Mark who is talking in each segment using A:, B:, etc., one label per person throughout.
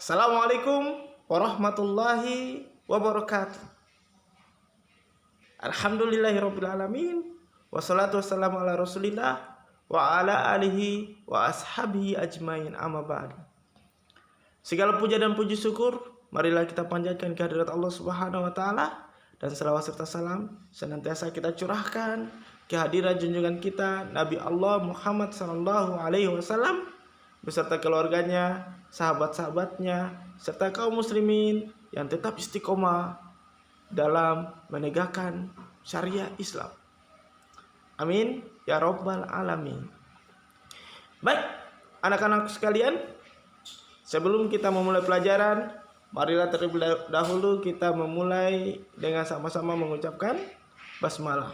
A: Assalamualaikum warahmatullahi wabarakatuh. Alhamdulillahirabbil alamin. Wassalatu wassalamu ala Rasulillah wa ala alihi wa ashabihi ajmain, amma ba'du. Segala puja dan puji syukur marilah kita panjatkan kehadirat Allah Subhanahu wa taala, dan selawat serta salam senantiasa kita curahkan kehadiran junjungan kita Nabi Allah Muhammad sallallahu alaihi wasallam beserta keluarganya, sahabat-sahabatnya, serta kaum muslimin yang tetap istiqomah dalam menegakkan syariah Islam. Amin ya rabbal alamin. Baik, anak-anak sekalian, sebelum kita memulai pelajaran, marilah terlebih dahulu kita memulai dengan sama-sama mengucapkan basmalah.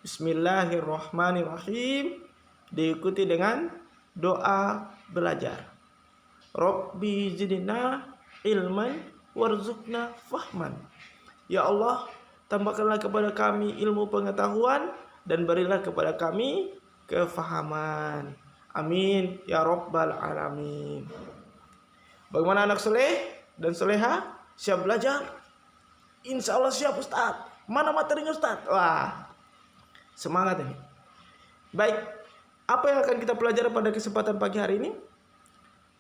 A: Bismillahirrahmanirrahim, diikuti dengan doa belajar. Rabbi zidna ilman warzuqna fahman. Ya Allah, tambahkanlah kepada kami ilmu pengetahuan dan berilah kepada kami kefahaman. Amin ya rabbal alamin. Bagaimana anak soleh dan soleha? Siap belajar? Insya Allah siap Ustaz. Mana materinya Ustaz? Wah, semangat ini. Baik, apa yang akan kita pelajari pada kesempatan pagi hari ini?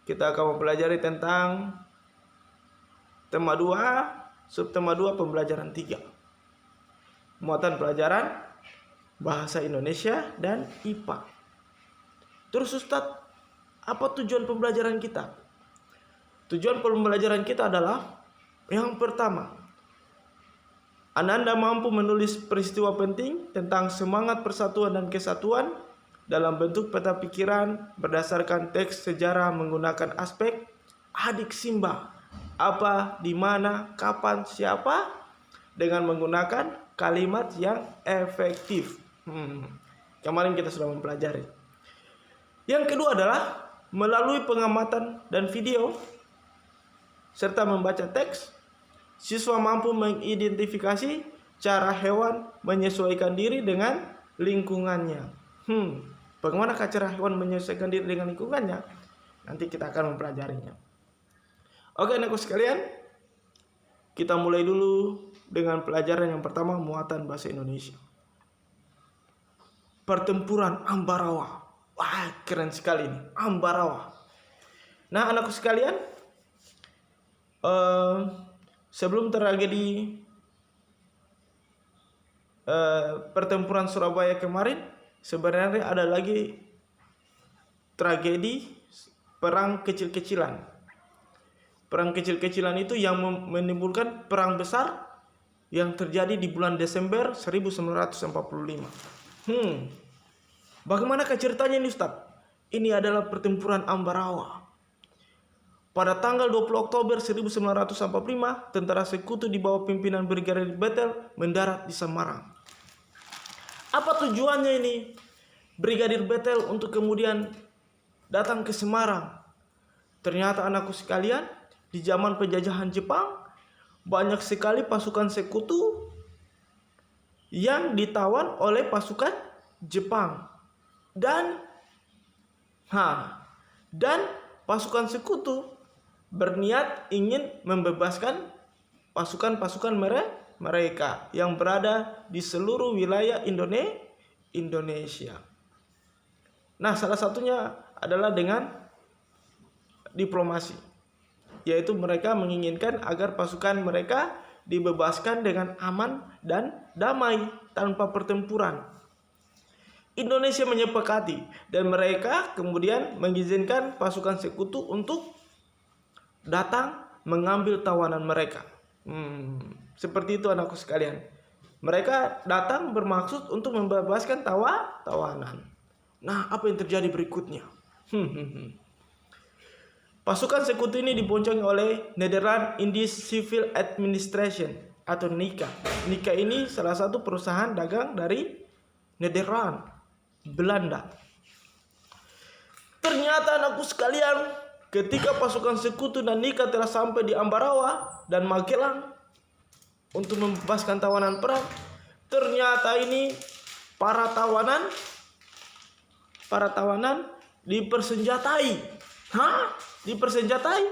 A: Kita akan mempelajari tentang tema 2, subtema 2, pembelajaran 3. Muatan pelajaran bahasa Indonesia dan IPA. Terus Ustadz, apa tujuan pembelajaran kita? Tujuan pembelajaran kita adalah yang pertama, Anda mampu menulis peristiwa penting tentang semangat persatuan dan kesatuan dalam bentuk peta pikiran berdasarkan teks sejarah menggunakan aspek adik simba, apa, di mana, kapan, siapa, dengan menggunakan kalimat yang efektif. Kemarin kita sudah mempelajari. Yang kedua adalah melalui pengamatan dan video serta membaca teks, siswa mampu mengidentifikasi cara hewan menyesuaikan diri dengan lingkungannya. Bagaimana cara hewan menyesuaikan diri dengan lingkungannya? Nanti kita akan mempelajarinya. Oke anakku sekalian, kita mulai dulu dengan pelajaran yang pertama, muatan bahasa Indonesia. Pertempuran Ambarawa. Wah, keren sekali ini, Ambarawa. Nah anakku sekalian, sebelum tragedi pertempuran Surabaya kemarin, sebenarnya ada lagi tragedi perang kecil-kecilan. Perang kecil-kecilan itu yang menimbulkan perang besar yang terjadi di bulan Desember 1945. Bagaimana ceritanya ini Ustaz? Ini adalah pertempuran Ambarawa. Pada tanggal 20 Oktober 1945, tentara sekutu di bawah pimpinan Brigadir Betel mendarat di Semarang. Apa tujuannya ini Brigadir Betel untuk kemudian datang ke Semarang? Ternyata anakku sekalian, di zaman penjajahan Jepang banyak sekali pasukan sekutu yang ditawan oleh pasukan Jepang. Dan pasukan sekutu berniat ingin membebaskan pasukan-pasukan mereka yang berada di seluruh wilayah Indonesia. Nah, salah satunya adalah dengan diplomasi, yaitu mereka menginginkan agar pasukan mereka dibebaskan dengan aman dan damai tanpa pertempuran. Indonesia menyepakati dan mereka kemudian mengizinkan pasukan sekutu untuk datang mengambil tawanan mereka. Seperti itu anakku sekalian. Mereka datang bermaksud untuk membebaskan tawanan. Nah, apa yang terjadi berikutnya? Pasukan sekutu ini diboncengi oleh Netherlands Indies Civil Administration atau NICA. NICA ini salah satu perusahaan dagang dari Netherlands, Belanda. Ternyata anakku sekalian, ketika pasukan sekutu dan NICA telah sampai di Ambarawa dan Magelang untuk membebaskan tawanan perang, ternyata ini para tawanan dipersenjatai. Dipersenjatai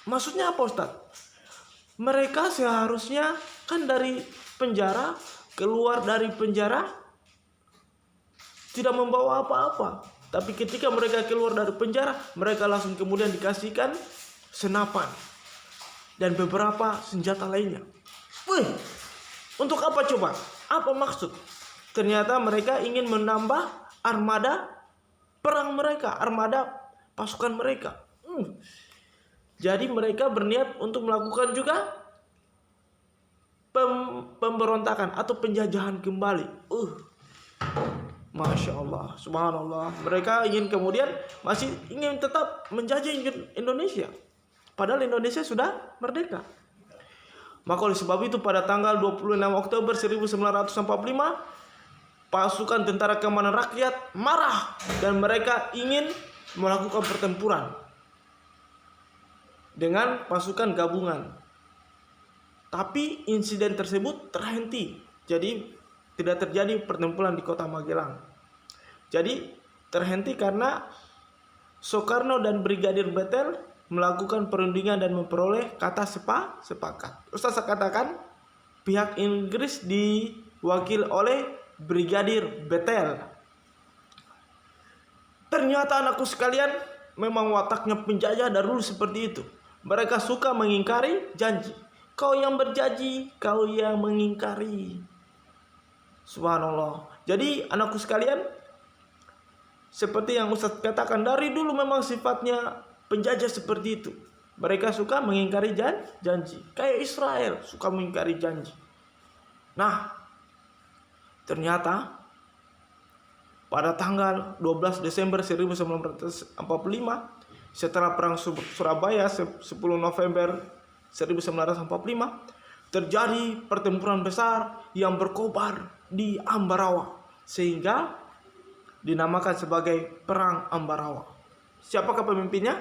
A: Maksudnya apa Ustadz? Mereka seharusnya kan dari penjara, keluar dari penjara tidak membawa apa-apa. Tapi ketika mereka keluar dari penjara, mereka langsung kemudian dikasihkan senapan dan beberapa senjata lainnya. Wih, untuk apa coba? Apa maksud? Ternyata mereka ingin menambah armada perang mereka, armada pasukan mereka. Jadi mereka berniat untuk melakukan juga pemberontakan atau penjajahan kembali. Masya Allah, subhanallah. Mereka ingin kemudian masih ingin tetap menjajah Indonesia. Padahal Indonesia sudah merdeka. Maka oleh sebab itu pada tanggal 26 Oktober 1945, pasukan Tentara Keamanan Rakyat marah dan mereka ingin melakukan pertempuran dengan pasukan gabungan. Tapi insiden tersebut terhenti. Jadi tidak terjadi pertempuran di Kota Magelang. Jadi terhenti karena Soekarno dan Brigadir Betel melakukan perundingan dan memperoleh kata sepakat. Ustaz katakan pihak Inggris diwakil oleh Brigadir Betel. Ternyata anakku sekalian, memang wataknya penjajah dari dulu seperti itu. Mereka suka mengingkari janji. Kau yang berjanji, kau yang mengingkari. Subhanallah. Jadi anakku sekalian, seperti yang Ustaz katakan, dari dulu memang sifatnya penjajah seperti itu. Mereka suka mengingkari janji. Kayak Israel suka mengingkari janji. Nah, ternyata pada tanggal 12 Desember 1945, setelah perang Surabaya 10 November 1945, terjadi pertempuran besar yang berkobar di Ambarawa, sehingga dinamakan sebagai Perang Ambarawa. Siapakah pemimpinnya?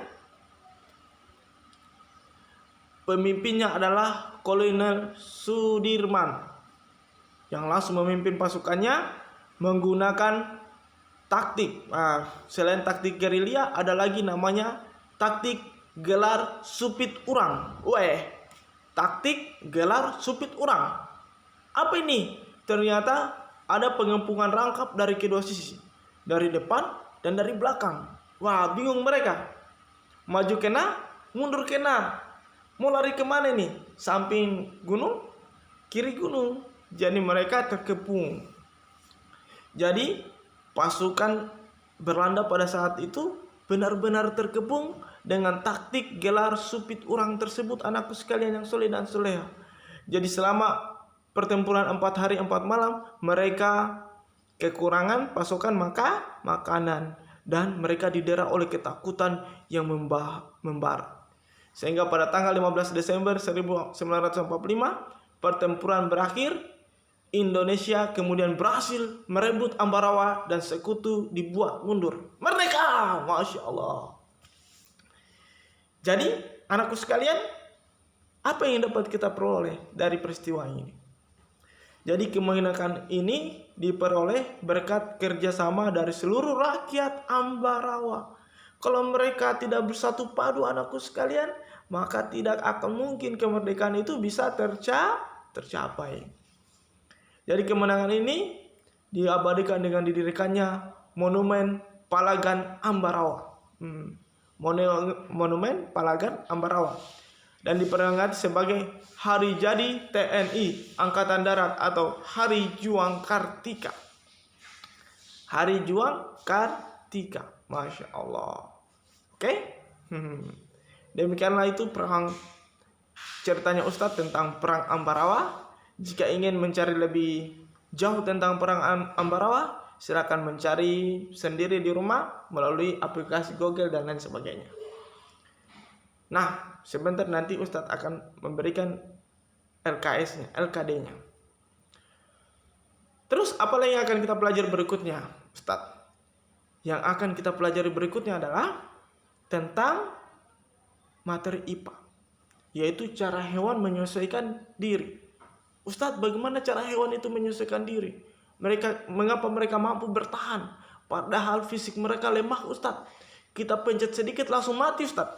A: Pemimpinnya adalah Kolonel Sudirman, yang langsung memimpin pasukannya menggunakan taktik. Selain taktik gerilya, ada lagi namanya taktik gelar supit urang. Taktik gelar supit urang. Apa ini? Ternyata ada pengepungan rangkap dari kedua sisi, dari depan dan dari belakang. Wah, bingung mereka. Maju kena, mundur kena. Mau lari kemana nih? Samping gunung, kiri gunung. Jadi mereka terkepung. Jadi pasukan Belanda pada saat itu benar-benar terkepung dengan taktik gelar supit urang tersebut, anakku sekalian yang soleh dan soleha. Jadi selama pertempuran 4 hari 4 malam, mereka kekurangan pasokan makanan, dan mereka didera oleh ketakutan yang membara. Sehingga pada tanggal 15 Desember 1945 pertempuran berakhir. Indonesia kemudian berhasil merebut Ambarawa dan Sekutu dibuat mundur. Merdeka! Masya Allah. Jadi anakku sekalian, apa yang dapat kita peroleh dari peristiwa ini? Jadi kemenangan ini diperoleh berkat kerjasama dari seluruh rakyat Ambarawa. Kalau mereka tidak bersatu padu anakku sekalian, maka tidak akan mungkin kemerdekaan itu bisa tercapai. Jadi kemenangan ini diabadikan dengan didirikannya Monumen Palagan Ambarawa. Monumen Palagan Ambarawa. Dan diperingati sebagai Hari Jadi TNI Angkatan Darat atau Hari Juang Kartika. Hari Juang Kartika. Masya Allah. Oke? Demikianlah itu ceritanya Ustadz tentang Perang Ambarawa. Jika ingin mencari lebih jauh tentang Perang Ambarawa, silakan mencari sendiri di rumah melalui aplikasi Google dan lain sebagainya. Nah, sebentar nanti Ustadz akan memberikan LKS-nya, LKD-nya. Terus apa lagi yang akan kita pelajari berikutnya, Ustadz? Yang akan kita pelajari berikutnya adalah tentang materi IPA, yaitu cara hewan menyesuaikan diri. Ustadz, bagaimana cara hewan itu menyesuaikan diri? Mengapa mereka mampu bertahan padahal fisik mereka lemah, Ustadz? Kita pencet sedikit langsung mati, Ustaz.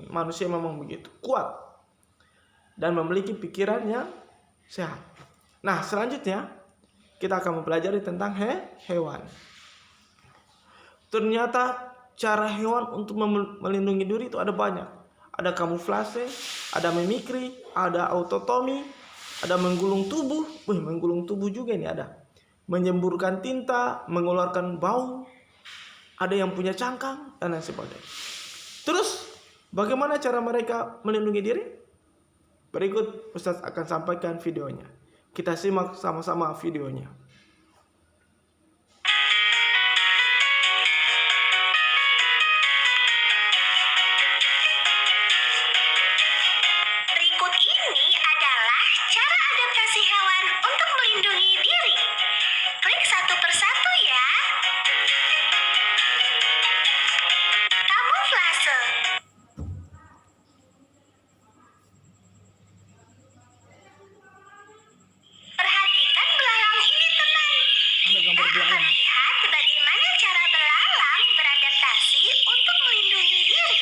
A: Manusia memang begitu, kuat dan memiliki pikiran yang sehat. Nah, selanjutnya kita akan mempelajari tentang hewan. Ternyata cara hewan untuk melindungi diri itu ada banyak. Ada kamuflase, ada mimikri, ada autotomi, ada menggulung tubuh. Menggulung tubuh juga ini ada. Menyemburkan tinta, mengeluarkan bau, ada yang punya cangkang, dan lain sebagainya. Terus, bagaimana cara mereka melindungi diri? Berikut Ustaz akan sampaikan videonya. Kita simak sama-sama videonya.
B: Berikut ini adalah cara adaptasi hewan untuk melindungi diri. Klik satu persatu ya. Kamuflase. Perhatikan belalang ini, teman. Kita akan lihat bagaimana cara belalang beradaptasi untuk melindungi diri.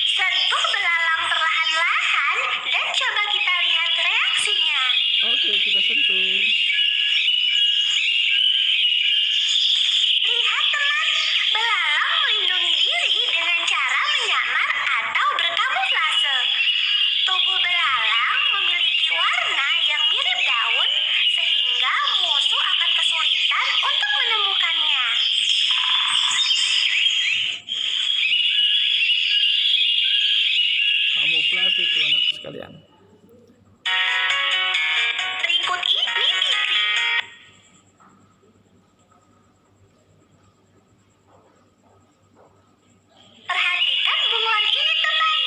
B: Sentuh belalang perlahan-lahan dan coba kita lihat reaksinya.
A: Oke, kita sentuh.
B: Lihat teman, belalang melindungi diri dengan cara menyamar atau berkamuflase. Tubuh belalang memiliki warna yang mirip daun, sehingga musuh akan kesulitan untuk menemukannya.
A: Kamuflase itu anak sekalian.
B: Berikut ini mimikri. Perhatikan bunglon ini, teman.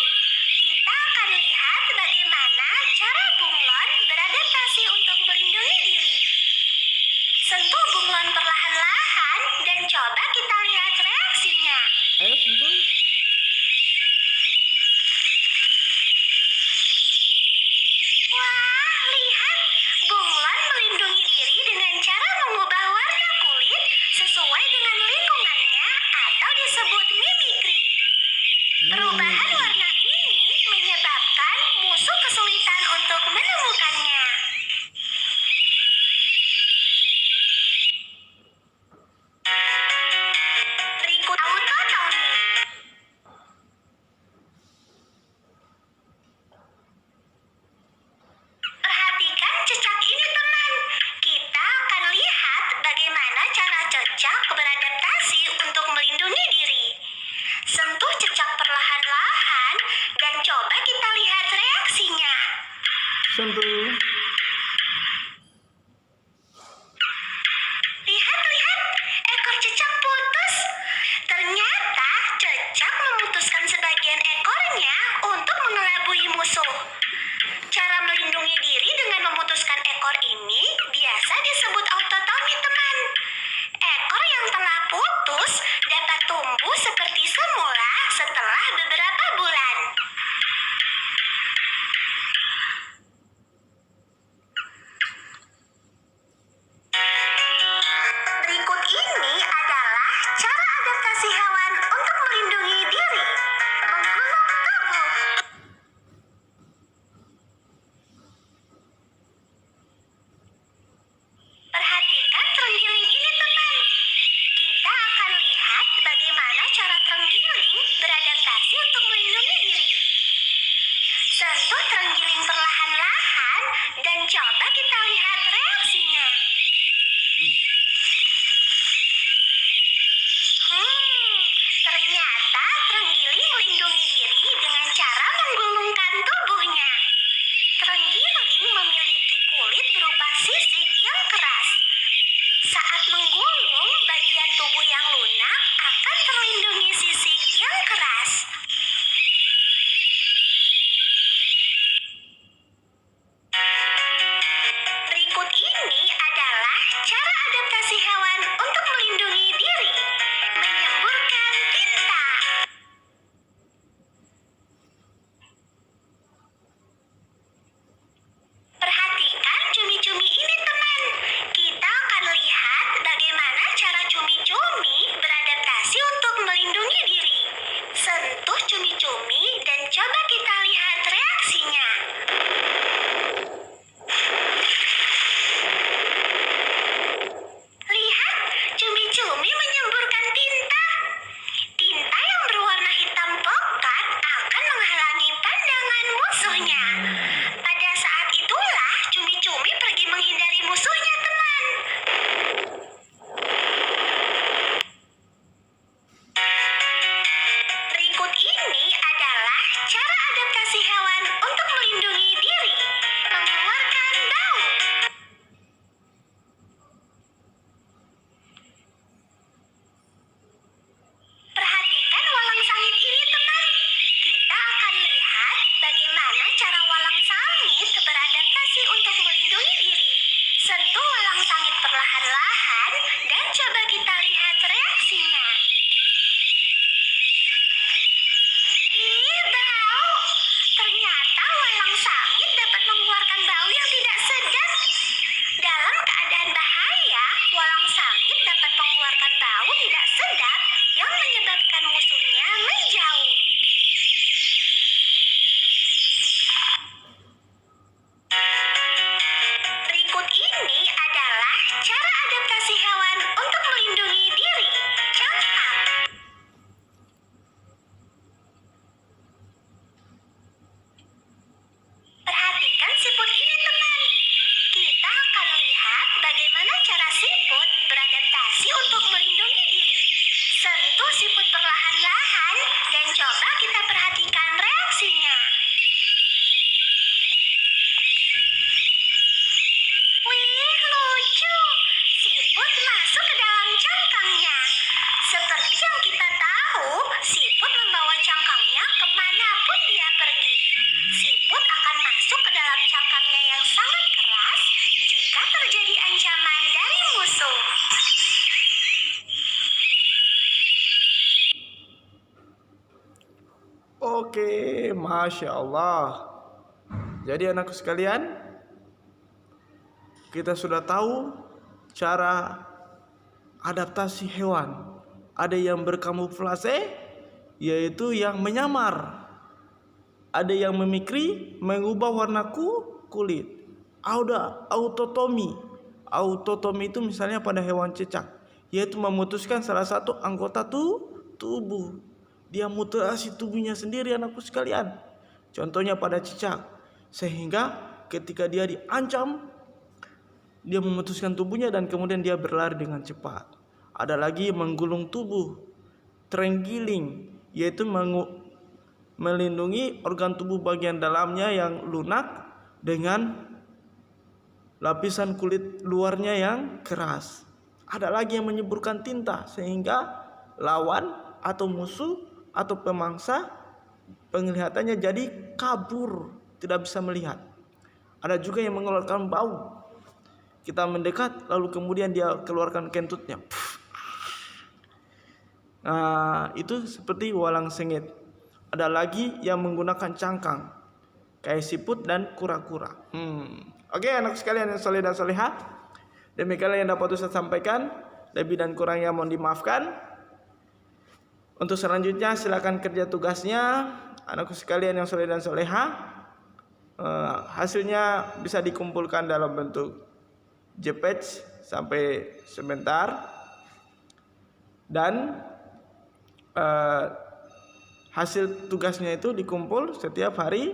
B: Kita akan lihat bagaimana cara bunglon beradaptasi untuk melindungi diri. Sentuh bunglon perlahan-lahan dan coba kita lihat reaksinya.
A: Ayo sentuh.
B: Wah, lihat. Bunglon melindungi diri dengan cara mengubah warna kulit sesuai dengan lingkungannya atau disebut mimikri. Perubahan warna ini menyebabkan musuh kesulitan untuk menemukannya. Berikut autotomi. Perhatikan cecak ini, teman. Kita akan lihat bagaimana cara cecak beradaptasi untuk melindungi diri. Sentuh cecak perlahan-lahan dan coba kita lihat reaksinya.
A: Sentuh.
B: Lihat, ekor cecak putus. Ternyata cecak memutuskan sebagian ekornya untuk mengelabui musuh. Cara melindungi diri dengan memutuskan ekor ini biasa disebut autotomi, teman. Ekor yang telah putus dapat tumbuh seperti semula setelah beberapa bulan. Berikut ini adalah cara adaptasi hewan untuk melindungi diri. Menggulung tubuh. Perhatikan terenggiling ini, teman. Kita akan lihat bagaimana cara terenggiling beradaptasi untuk melindungi diri. Sentuh terenggiling perlahan-lahan dan coba kita lihat reaksinya. Ternyata terenggiling melindungi diri dengan cara menggulungkan tubuhnya. Terenggiling memiliki kulit berupa sisik yang keras. Saat menggulung, bagian tubuh yang lunak akan terlindungi sisik yang keras. Berikut adaptasi hewan untuk melindungi diri, mengeluarkan bau. Perhatikan walang sangit ini, teman. Kita akan lihat bagaimana cara walang sangit beradaptasi untuk melindungi diri. Sentuh walang sangit perlahan-lahan dan coba kita lihat reaksinya. Ih, bau. Ternyata walang sangit dapat mengeluarkan bau yang tidak sedap. Dalam keadaan bahaya, walang sangit dapat mengeluarkan bau tidak sedap yang menyebabkan musuhnya menjauh. Berikut ini adalah cara adaptasi hewan untuk melindungi diri. Campak. Perhatikan siput ini, teman. Kita akan lihat bagaimana cara siput beradaptasi untuk melindungi diri. Sentuh siput perlahan-lahan dan coba kita perhatikan reaksinya. Wih, lucu. Siput masuk ke dalam cangkangnya. Seperti yang kita tahu, siput membawa cangkangnya kemanapun dia pergi. Siput akan masuk ke dalam cangkangnya yang sangat keras jika terjadi ancaman dari musuh.
A: Oke, Masya Allah. Jadi anakku sekalian, kita sudah tahu cara adaptasi hewan. Ada yang berkamuflase, yaitu yang menyamar. Ada yang memikri, mengubah warna kulit. Ada autotomi. Autotomi itu misalnya pada hewan cecak, yaitu memutuskan salah satu anggota tubuh. Dia mutilasi tubuhnya sendiri, anakku sekalian. Contohnya pada cicak. Sehingga ketika dia diancam, dia memutuskan tubuhnya dan kemudian dia berlari dengan cepat. Ada lagi menggulung tubuh, terenggiling, yaitu melindungi organ tubuh bagian dalamnya yang lunak dengan lapisan kulit luarnya yang keras. Ada lagi yang menyemburkan tinta sehingga lawan atau musuh atau pemangsa penglihatannya jadi kabur, tidak bisa melihat. Ada juga yang mengeluarkan bau. Kita mendekat lalu kemudian dia keluarkan kentutnya. Nah, itu seperti walang sengit. Ada lagi yang menggunakan cangkang, kayak siput dan kura-kura. Oke, anak sekalian yang soleh dan solehah, demikianlah yang dapat Ustaz sampaikan. Lebih dan kurangnya mohon dimaafkan. Untuk selanjutnya silakan kerja tugasnya, anakku sekalian yang soleh dan solehah. Hasilnya bisa dikumpulkan dalam bentuk JPEG sampai sebentar. Dan hasil tugasnya itu dikumpul setiap hari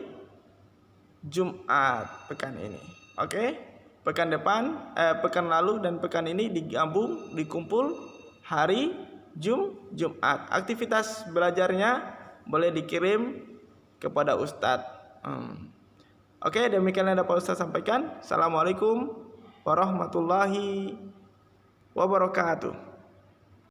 A: Jumat pekan ini. Oke? Pekan depan, pekan lalu dan pekan ini digabung, dikumpul hari Jumat. Aktivitas belajarnya boleh dikirim kepada Ustadz. Oke, demikianlah dapat Ustadz sampaikan. Assalamualaikum warahmatullahi wabarakatuh.